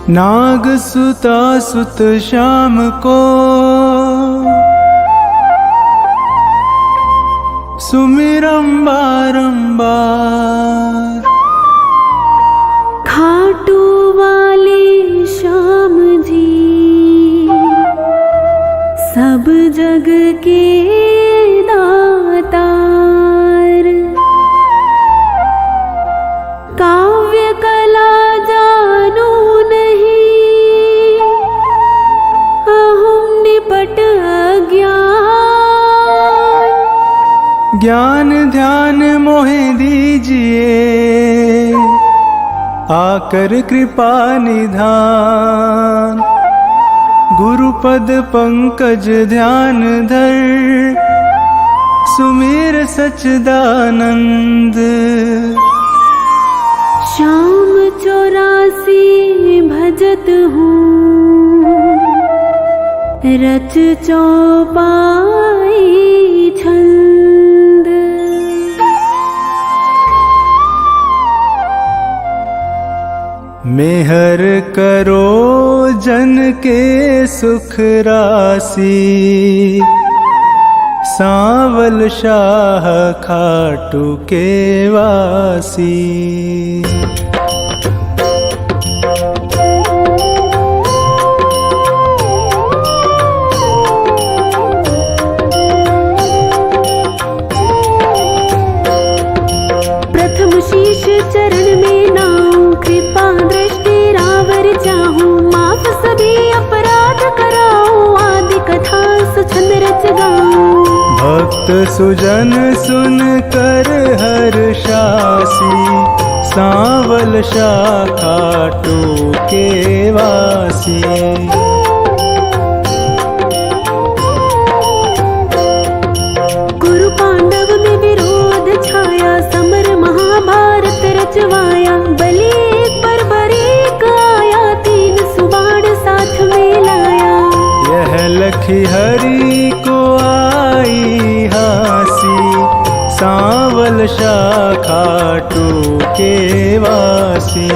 नाग सुता सुत श्याम को सुमिरम बारंबार। खाटू वाले श्याम जी सब जग के दातार। काव्य कला जानू नहीं अहम निपट अज्ञान। ज्ञान ध्यान मोहे दीजिए आकर कृपा निधान। गुरुपद पंकज ध्यान धर सुमिर सच्चिदानंद। श्याम 84 भजत हूँ रच चौपाई छंद। मेहर करो जन के सुख राशि। सांवल शाह खाटू के वासी। प्रथम शीश चरण में नाऊं कृपा दृष्टि रावर चाहूं। माफ सभी अपराध कराऊं आदि कथा सुछंद रच गाऊं। भक्त सुजन सुन कर हर्षासी। सांवल शाह खाटू के वासी। कुरु पांडव में विरोध छाया समर महाभारत रचवाया। बलि एक बर्बरीक आया तीन सुबाण साथ में लाया। यह लखी हरि को आई हासी। सांवल शाह खाटू के वासी।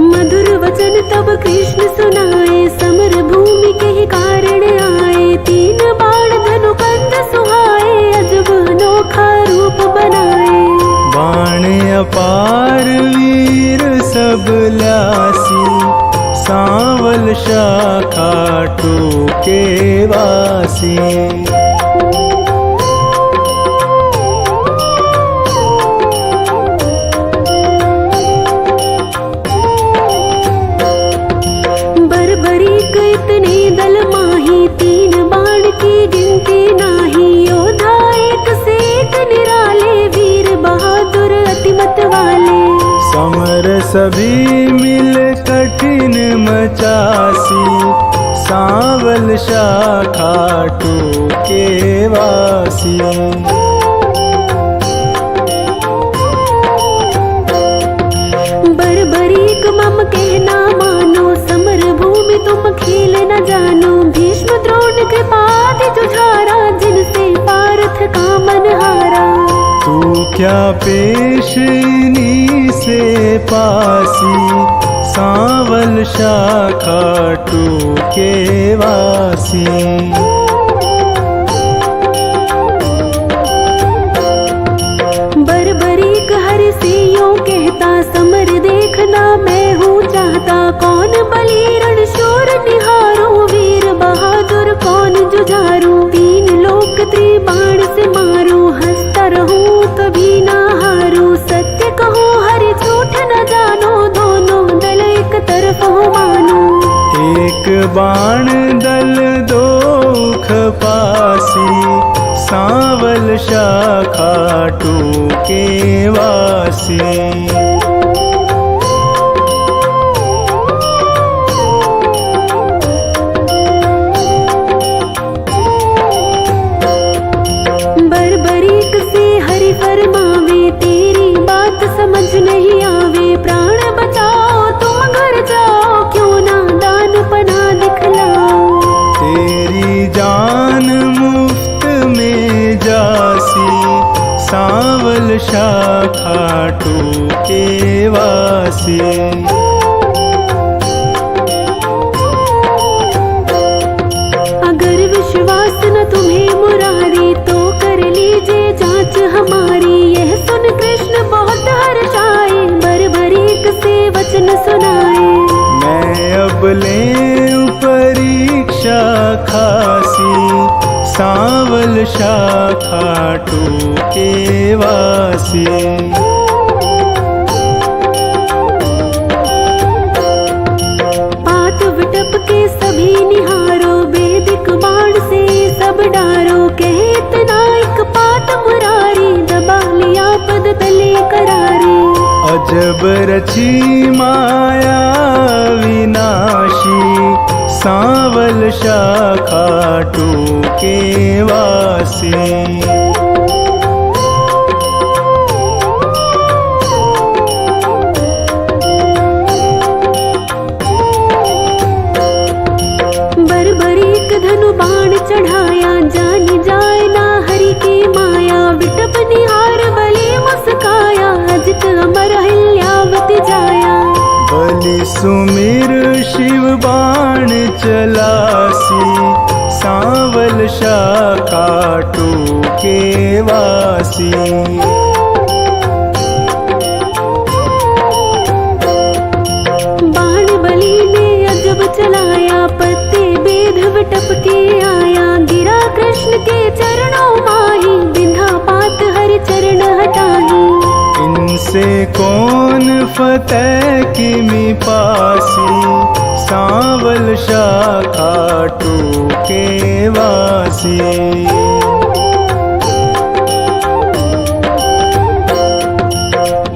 मधुर वचन तब कृष्ण सुनाए समर भूमि के ही कारण आए। तीन बाण धनु कंद सुहाए अजब अनोखा रूप बनाए। बाण अपार वीर सब ल्यासी। सांवल शाह खाटू के वासी। बर्बरीक इतने दल माही तीन बाण की गिनती नाही। योद्धा एक से एक निराले वीर बहादुर अतिमत वाले। समर सभी मिल कठिन मचासी। सांवल शाह खाटू के वासी। बर्बरीक मम कहना मानो समर भूमि तुम खेल न जानो। भीष्म द्रोण कृपादि जुझारा जिनसे पार्थ का मन हारा। तू क्या पेश इन्हीं से पासी। सांवल शाह खाटू के वासी। बर्बरीक हरि से यूं कहता समर देखना मैं हूँ चाहता। कौन बलि रण शूर निहारो वीर बहादुर कौन जुझारू। तीन लोक त्रिबाण से मारू हंसता रहूं कभी ना हारू। सत्य कहूँ हरि झूठ न जानो दोनों दल एक तरफ हो मानो। एक बाण दल दो खपासी। सांवल शाह खाटू के वासी। बर्बरीक से हरि फरमावे तेरी बात समझ नहीं आवे। प्राण बचाओ तुम घर जाओ क्यों ना दान पना दिखलाओ। तेरी जान मुफ्त में जासी। सांवल शाखा टूके वासी। अगर विश्वास न तुम्हें मुरारी तो कर लीजिए जांच हमारी। यह सुन कृष्ण बहुत हर्षाए, बरबरीक से वचन सुनाए। मैं अब ले परीक्षा खासी, सांवल शाखा टूके वासी। पात विटप के सभी निहारो, वैदिक बाण से सब डारो। कहे इतना एक पात मुरारी, दबा लिया पद तले करारी। अजब रची माया विनाशी, सांवल शाखा टूके वासी। बरबरीक धनु बाण चढ़ाया, जान जाए ना हरि की माया। विटप निहार बलि मुस्काया, अजित अमर हिल्यावति जाया। बलि सुमिर शिव बाण चलासी, सांवल शाखा टूके वासी। बाण बलि ने अजब चलाया, पत्ते बेध विटप के आया। गिरा कृष्ण के चरणों माही, बिंधा पात हरि चरण हटाही। इनसे कौन फतेह किमि पासी, सांवल शाखा टूके वासी।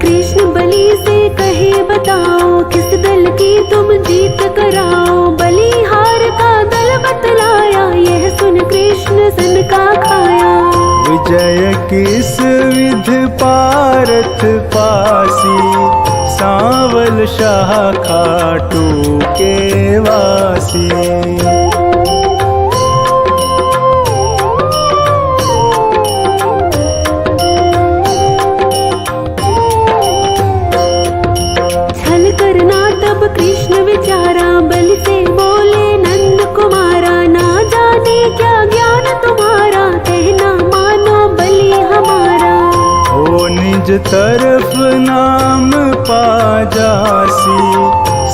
कृष्ण बलि से कहे बताओ, किस दल की तुम जीत कराओ। बलिहार का दल बतलाया, यह सुन कृष्ण सन का खाया। विजय किस विध पारथ पासी, सांवल शाखा टूके वासी। छल करना तब कृष्ण विचारा, बलि से बोले नंद कुमारा। ना जाने क्या ज्ञान तुम्हारा, कहना मानो बलि हमारा। हो निज तरफ नाम पा जासी,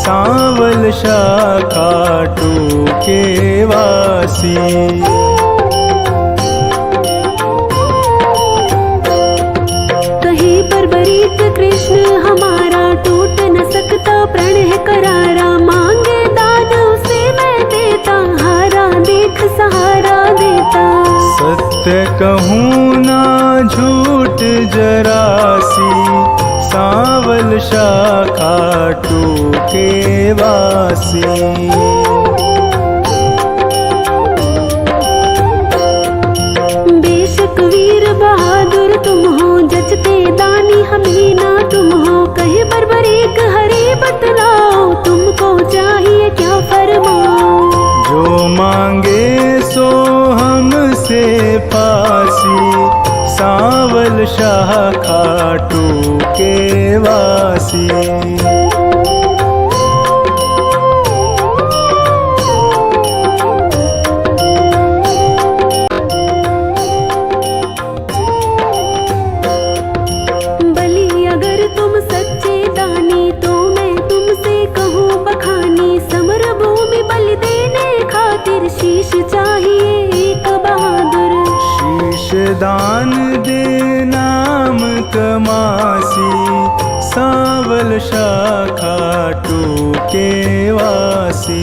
सांवल शाखा टूके वासी। कहे बरबरीक कृष्ण हमारा, टूट न सकता प्रण है करारा। मांगे दान उसे मैं देता, हारा देख सहारा देता। सत्य कहूँ ना झूठ जरासी, सांवल शाखा टूके वासी। बेशक वीर बहादुर तुम हो, जचते दानी हम ही ना तुम हो। कहे बरबरीक हरि बतलाओ, तुमको चाहिए क्या फरमाओ। जो मांगे सो हमसे पासी, सांवल शाखा टूके वासी। बलि अगर तुम सच्चे दानी, तो मैं तुमसे कहूँ बखानी। समर भूमि बलि देने खातिर, शीश चाहिए एक बहादुर। शीश दान दे नाम कमासी, सांवल शाखा टूके वासी।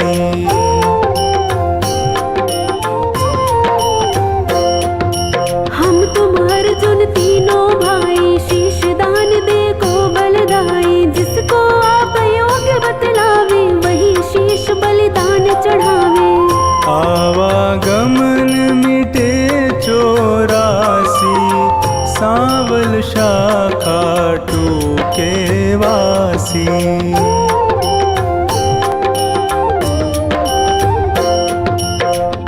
हम तुम अर्जुन तीनों भाई, शीश दान दे को बलदाई। जिसको आप योग्य बतलावे, वही शीश बलिदान चढ़ावे। आवागमन मिटे 84, सांवल शाखा टूके वासी।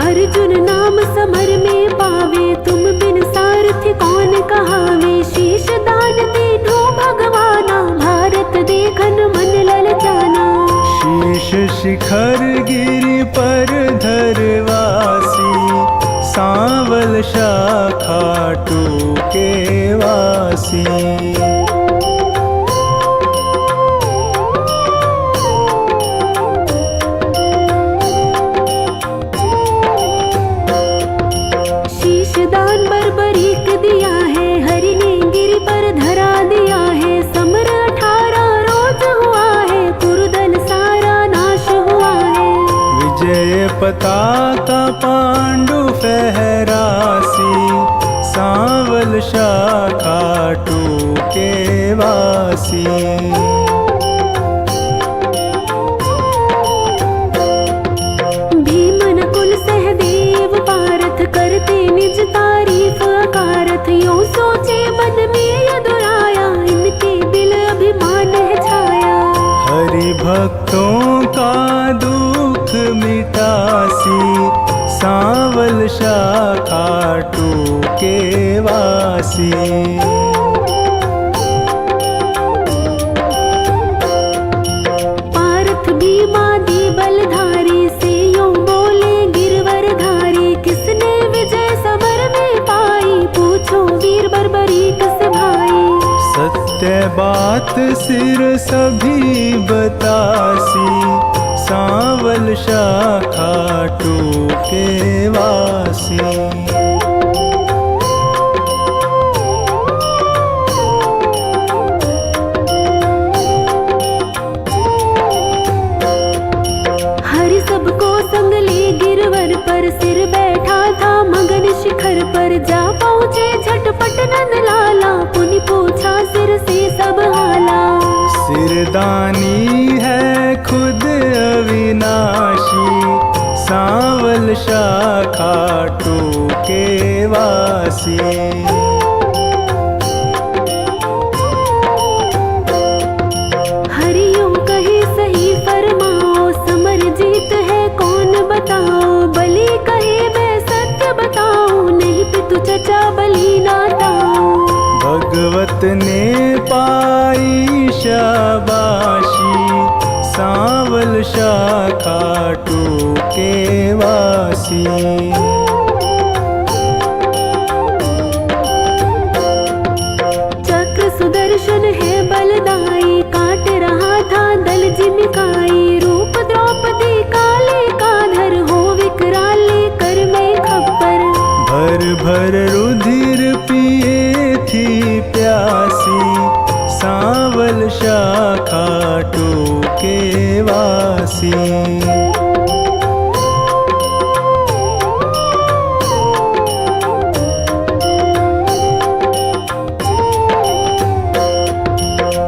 अर्जुन नाम समर में पावे, तुम बिन सारथी कौन कहावे। शीश दान दीनो भगवाना, भारत देखन मन ललचाना। शीश शिखर गिरि पर धरवासी, सांवल शाखा टूके वासी। शीश दान बर्बरीक दिया है, हरि ने गिरि पर धरा दिया है। समर 18 रोज हुआ है, कुरुदल सारा नाश हुआ है। विजय पताका पांडु फहरासी, सांवल शाखा टूके वासी। भीम नकुल सहदेव पारथ करते निज तारीफ अकारथ। यूं सोचे मन में यदुराया, इनके दिल अभिमान है छाया। हरि भक्तों का दुख मिटासी, सांवल शाखा टूके वासी। पारथ भीमादि बलधारी, से यूं बोले गिरवरधारी। किसने विजय समर में पाई, पूछो वीर बर्बरीक से भाई। सत्य बात सिर सभी बतासी, सांवल शाखा टूके वासी। हरि सबको संग ले गिरवर पर, सिर बैठा था मगन शिखर पर। जा पहुँचे झटपट नंद लाला, पुनि पूछा सिर से सब हाला। सिरदानी है खुद अविनाशी, सांवल शाखा टूके वासी। हरि यूं कहे सही फरमाओ, समर जीत है कौन बताओ। बलि कहे मैं सत्य बताऊं, नहीं पितु चचा बलि नाताओ। भगवत ने पाई शाबाशी, सांवल शाखा टूके वासी। चक्र सुदर्शन है बलदाई, काट रहा था दल जिमिकाई। रूप द्रौपदी काले काधर, हो विकराल कर मैं खप्पर। भर भर रुधिर पिए थी प्यासी, सांवल शाखा टूके वासी।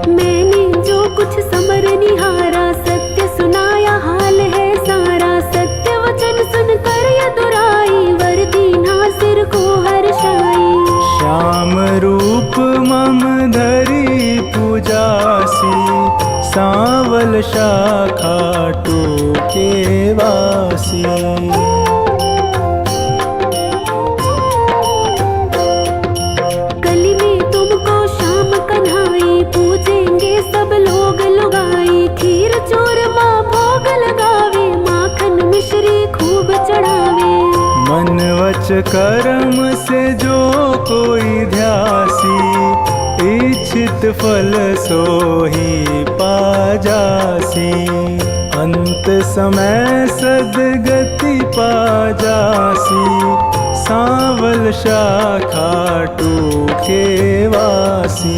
मैंने जो कुछ समर निहारा, सत्य सुनाया हाल है सारा। सत्य वचन सुनकर यदुराई, वर दीना सिर को हर्षाई। श्याम रूप मम धरी पूजासी, सांवल शाखा टूके वासी। कली में तुमको श्याम कन्हाई, पूजेंगे सब लोग लुगाई। खीर चूरमा भोग लगावे, माखन मिश्री खूब चढ़ावे। मन वच कर्म से जो कोई ध्यासी, इच्छित फल सोही पा जासी। अंत समय सदगति पा जासी, सांवल शाखा टूके वासी।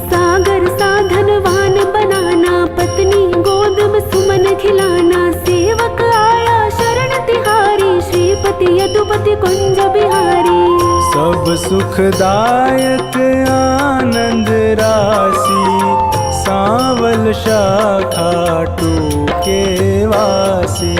सागर साधनवान बनाना, पत्नी गोद में सुमन खिलाना। सेवक आया शरण तिहारी, श्रीपति यदुपति कुंज बिहारी। सब सुखदायक आनंद राशि, सांवल शाखा टूके वासी।